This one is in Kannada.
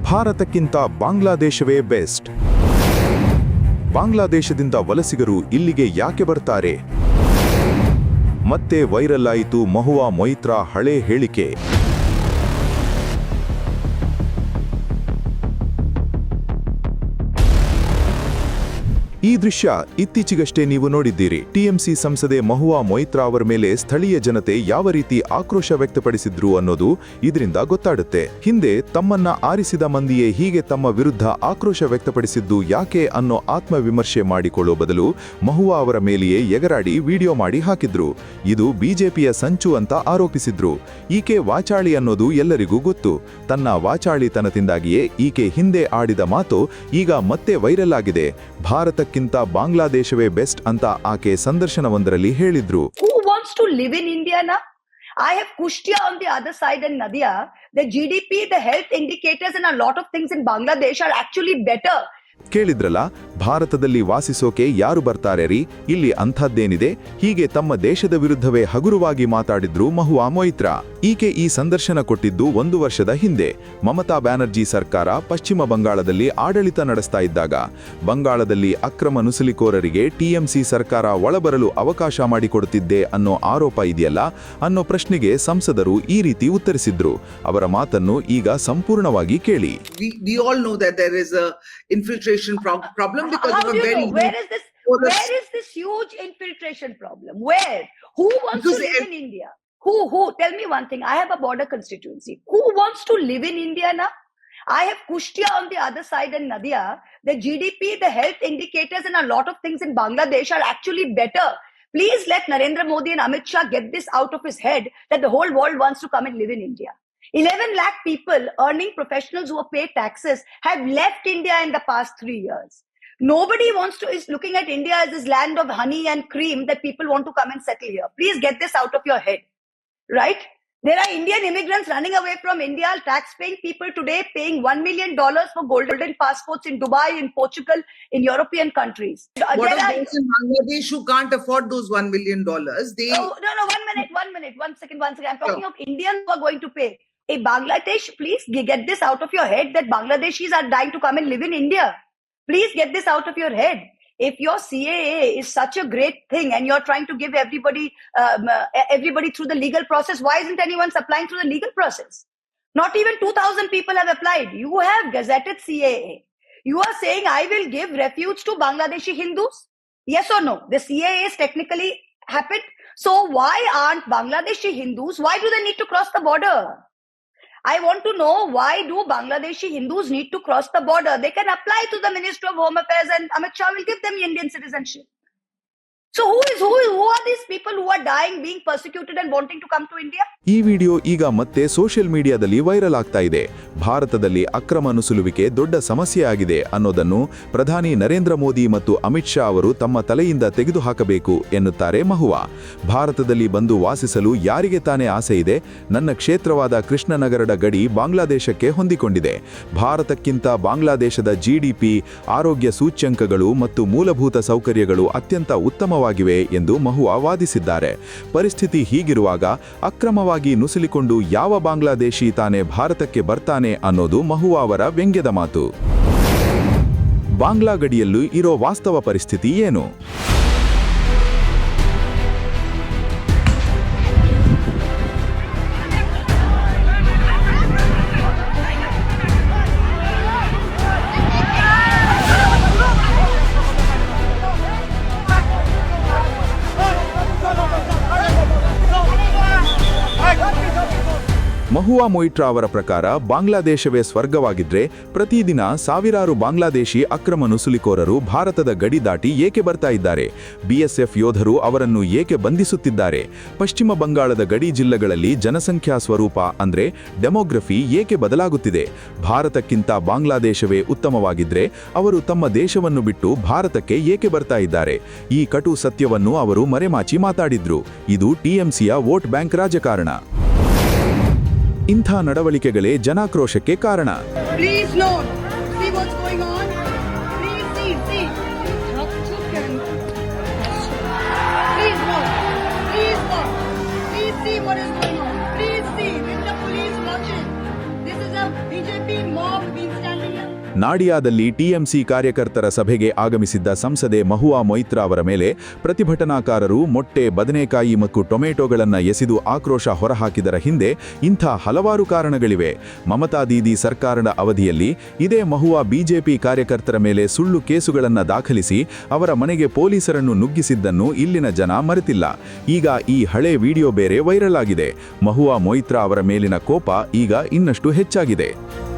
ಭಾರತಕ್ಕಿಂತ ಬಾಂಗ್ಲಾದೇಶವೇ ಬೆಸ್ಟ್. ಬಾಂಗ್ಲಾದೇಶದಿಂದ ವಲಸಿಗರು ಇಲ್ಲಿಗೆ ಯಾಕೆ ಬರ್ತಾರೆ? ಮತ್ತೆ ವೈರಲ್ ಆಯಿತು ಮಹುವಾ ಮೊಯಿತ್ರಾ ಹಳೆ ಹೇಳಿಕೆ. ಈ ದೃಶ್ಯ ಇತ್ತೀಚೆಗಷ್ಟೇ ನೀವು ನೋಡಿದ್ದೀರಿ. ಟಿಎಂಸಿ ಸಂಸದೆ ಮಹುವಾ ಮೊಯಿತ್ರಾ ಅವರ ಮೇಲೆ ಸ್ಥಳೀಯ ಜನತೆ ಯಾವ ರೀತಿ ಆಕ್ರೋಶ ವ್ಯಕ್ತಪಡಿಸಿದ್ರು ಅನ್ನೋದು ಇದರಿಂದ ಗೊತ್ತಾಡುತ್ತೆ. ಹಿಂದೆ ತಮ್ಮನ್ನ ಆರಿಸಿದ ಮಂದಿಯೇ ಹೀಗೆ ತಮ್ಮ ವಿರುದ್ಧ ಆಕ್ರೋಶ ವ್ಯಕ್ತಪಡಿಸಿದ್ದು ಯಾಕೆ ಅನ್ನೋ ಆತ್ಮವಿಮರ್ಶೆ ಮಾಡಿಕೊಳ್ಳೋ ಬದಲು ಮಹುವಾ ಅವರ ಮೇಲೆಯೇ ಎಗರಾಡಿ ವಿಡಿಯೋ ಮಾಡಿ ಹಾಕಿದ್ರು. ಇದು ಬಿಜೆಪಿಯ ಸಂಚು ಅಂತ ಆರೋಪಿಸಿದ್ರು. ಈಕೆ ವಾಚಾಳಿ ಅನ್ನೋದು ಎಲ್ಲರಿಗೂ ಗೊತ್ತು. ತನ್ನ ವಾಚಾಳಿತನದಿಂದಾಗಿಯೇ ಈಕೆ ಹಿಂದೆ ಆಡಿದ ಮಾತು ಈಗ ಮತ್ತೆ ವೈರಲ್ ಆಗಿದೆ. ಭಾರತಕ್ಕಿಂತ ಬಾಂಗ್ಲಾದೇಶವೇ ಬೆಸ್ಟ್ ಅಂತ ಆಕೆ ಸಂದರ್ಶನವೊಂದರಲ್ಲಿ ಹೇಳಿದ್ರು. Who wants to live in India now? I have Kushtia on the other side and Nadia. The GDP, the health indicators and a lot of things in Bangladesh are actually better. ಕೇಳಿದ್ರಲ್ಲ, ಭಾರತದಲ್ಲಿ ವಾಸಿಸೋಕೆ ಯಾರು ಬರ್ತಾರೆ ರೀ, ಇಲ್ಲಿ ಅಂಥದ್ದೇನಿದೆ? ಹೀಗೆ ತಮ್ಮ ದೇಶದ ವಿರುದ್ಧವೇ ಹಗುರವಾಗಿ ಮಾತಾಡಿದ್ರು ಮಹುವಾ ಮೊಯಿತ್ರಾ. ಈಕೆ ಈ ಸಂದರ್ಶನ ಕೊಟ್ಟಿದ್ದು 1 ವರ್ಷದ ಹಿಂದೆ. ಮಮತಾ ಬ್ಯಾನರ್ಜಿ ಸರ್ಕಾರ ಪಶ್ಚಿಮ ಬಂಗಾಳದಲ್ಲಿ ಆಡಳಿತ ನಡೆಸ್ತಾ ಇದ್ದಾಗ ಬಂಗಾಳದಲ್ಲಿ ಅಕ್ರಮ ನುಸುಳಿಕೋರರಿಗೆ ಟಿಎಂಸಿ ಸರ್ಕಾರ ಒಳಬರಲು ಅವಕಾಶ ಮಾಡಿಕೊಡುತ್ತಿದ್ದೆ ಅನ್ನೋ ಆರೋಪ ಇದೆಯಲ್ಲ ಅನ್ನೋ ಪ್ರಶ್ನೆಗೆ ಸಂಸದರು ಈ ರೀತಿ ಉತ್ತರಿಸಿದ್ರು. ಅವರ ಮಾತನ್ನು ಈಗ ಸಂಪೂರ್ಣವಾಗಿ ಕೇಳಿ. We all know that there is a infiltration problem because How of a do you very know? Where is this huge infiltration problem? Where? Who wants to live in India? Who? Tell me one thing. I have a border constituency. Who wants to live in India now? I have Kushtia on the other side and Nadia. The GDP, the health indicators and a lot of things in Bangladesh are actually better. Please let Narendra Modi and Amit Shah get this out of his head that the whole world wants to come and live in India. 11 lakh people, earning professionals who have paid taxes, have left India in the past 3 years. Nobody is looking at India as this land of honey and cream that people want to come and settle here. Please get this out of your head, right? There are Indian immigrants running away from India, tax-paying people today paying $1 million for golden passports in Dubai, in Portugal, in European countries. what of those in Bangladesh who can't afford those $1 million? They No, 1 minute, 1 minute, 1 second. I'm talking of Indians who are going to pay. Hey, Bangladesh, please get this out of your head that Bangladeshis are dying to come and live in India. Please get this out of your head. If your CAA is such a great thing and you're trying to give everybody through the legal process, why isn't anyone applying through the legal process? Not even 2,000 people have applied. You have gazetted CAA. You are saying, I will give refuge to Bangladeshi Hindus? Yes or no? The CAA is technically happened. So why aren't Bangladeshi Hindus, why do they need to cross the border? I want to know, why do Bangladeshi Hindus need to cross the border? They can apply to the Ministry of Home Affairs and Amit Shah will give them Indian citizenship. So who are these people who are dying, being persecuted and wanting to come to India? ಈ ವಿಡಿಯೋ ಈಗ ಮತ್ತೆ ಸೋಷಿಯಲ್ ಮೀಡಿಯಾದಲ್ಲಿ ವೈರಲ್ ಆಗ್ತಾ ಇದೆ. ಭಾರತದಲ್ಲಿ ಅಕ್ರಮ ನುಸುಳುವಿಕೆ ದೊಡ್ಡ ಸಮಸ್ಯೆ ಆಗಿದೆ ಅನ್ನೋದನ್ನು ಪ್ರಧಾನಿ ನರೇಂದ್ರ ಮೋದಿ ಮತ್ತು ಅಮಿತ್ ಶಾ ಅವರು ತಮ್ಮ ತಲೆಯಿಂದ ತೆಗೆದುಹಾಕಬೇಕು ಎನ್ನುತ್ತಾರೆ ಮಹುವಾ. ಭಾರತದಲ್ಲಿ ಬಂದು ವಾಸಿಸಲು ಯಾರಿಗೆ ತಾನೇ ಆಸೆ ಇದೆ? ನನ್ನ ಕ್ಷೇತ್ರವಾದ ಕೃಷ್ಣನಗರದ ಗಡಿ ಬಾಂಗ್ಲಾದೇಶಕ್ಕೆ ಹೊಂದಿಕೊಂಡಿದೆ. ಭಾರತಕ್ಕಿಂತ ಬಾಂಗ್ಲಾದೇಶದ GDP, ಆರೋಗ್ಯ ಸೂಚ್ಯಂಕಗಳು ಮತ್ತು ಮೂಲಭೂತ ಸೌಕರ್ಯಗಳು ಅತ್ಯಂತ ಉತ್ತಮವಾಗಿವೆ ಎಂದು ಮಹುವಾ ವಾದಿಸಿದ್ದಾರೆ. ಪರಿಸ್ಥಿತಿ ಹೀಗಿರುವಾಗ ಅಕ್ರಮವಾಗಿ ನುಸುಳಿಕೊಂಡು ಯಾವ ಬಾಂಗ್ಲಾದೇಶಿ ತಾನೇ ಭಾರತಕ್ಕೆ ಬರ್ತಾನೆ ಅನ್ನೋದು ಮಹುವಾ ಅವರ ವ್ಯಂಗ್ಯದ ಮಾತು. ಬಾಂಗ್ಲಾ ಗಡಿಯಲ್ಲೂ ಇರೋ ವಾಸ್ತವ ಪರಿಸ್ಥಿತಿ ಏನು? ಮಹುವಾ ಮೊಯಿತ್ರಾ ಅವರ ಪ್ರಕಾರ ಬಾಂಗ್ಲಾದೇಶವೇ ಸ್ವರ್ಗವಾಗಿದ್ರೆ ಪ್ರತಿದಿನ ಸಾವಿರಾರು ಬಾಂಗ್ಲಾದೇಶಿ ಅಕ್ರಮ ನುಸುಳಿಕೋರರು ಭಾರತದ ಗಡಿ ದಾಟಿ ಏಕೆ ಬರ್ತಾ ಇದ್ದಾರೆ? BSF ಯೋಧರು ಅವರನ್ನು ಏಕೆ ಬಂಧಿಸುತ್ತಿದ್ದಾರೆ? ಪಶ್ಚಿಮ ಬಂಗಾಳದ ಗಡಿ ಜಿಲ್ಲೆಗಳಲ್ಲಿ ಜನಸಂಖ್ಯಾ ಸ್ವರೂಪ ಅಂದ್ರೆ ಡೆಮೋಗ್ರಫಿ ಏಕೆ ಬದಲಾಗುತ್ತಿದೆ? ಭಾರತಕ್ಕಿಂತ ಬಾಂಗ್ಲಾದೇಶವೇ ಉತ್ತಮವಾಗಿದ್ರೆ ಅವರು ತಮ್ಮ ದೇಶವನ್ನು ಬಿಟ್ಟು ಭಾರತಕ್ಕೆ ಏಕೆ ಬರ್ತಾ ಇದ್ದಾರೆ? ಈ ಕಟು ಸತ್ಯವನ್ನು ಅವರು ಮರೆಮಾಚಿ ಮಾತಾಡಿದ್ರು. ಇದು TMCಯ ವೋಟ್ ಬ್ಯಾಂಕ್ ರಾಜಕಾರಣ. ಇಂಥ ನಡವಳಿಕೆಗಳೇ ಜನಾಕ್ರೋಶಕ್ಕೆ ಕಾರಣ. Please note, see what's going on. Please see. Please note. Please see what is going on. Please see. If the police watch it, this is a BJP mob being ನಾಡಿಯಾದಲ್ಲಿ ಟಿಎಂಸಿ ಕಾರ್ಯಕರ್ತರ ಸಭೆಗೆ ಆಗಮಿಸಿದ್ದ ಸಂಸದೆ ಮಹುವಾ ಮೊಯಿತ್ರಾ ಅವರ ಮೇಲೆ ಪ್ರತಿಭಟನಾಕಾರರು ಮೊಟ್ಟೆ, ಬದನೆಕಾಯಿ ಮತ್ತು ಟೊಮೆಟೊಗಳನ್ನು ಎಸೆದು ಆಕ್ರೋಶ ಹೊರಹಾಕಿದರ ಹಿಂದೆ ಇಂಥ ಹಲವಾರು ಕಾರಣಗಳಿವೆ. ಮಮತಾ ದೀದಿ ಸರ್ಕಾರದ ಅವಧಿಯಲ್ಲಿ ಇದೇ ಮಹುವಾ ಬಿಜೆಪಿ ಕಾರ್ಯಕರ್ತರ ಮೇಲೆ ಸುಳ್ಳು ಕೇಸುಗಳನ್ನು ದಾಖಲಿಸಿ ಅವರ ಮನೆಗೆ ಪೊಲೀಸರನ್ನು ನುಗ್ಗಿಸಿದ್ದನ್ನು ಇಲ್ಲಿನ ಜನ ಮರೆತಿಲ್ಲ. ಈಗ ಈ ಹಳೆ ವಿಡಿಯೋ ಬೇರೆ ವೈರಲ್ ಆಗಿದೆ. ಮಹುವಾ ಮೊಯಿತ್ರಾ ಅವರ ಮೇಲಿನ ಕೋಪ ಈಗ ಇನ್ನಷ್ಟು ಹೆಚ್ಚಾಗಿದೆ.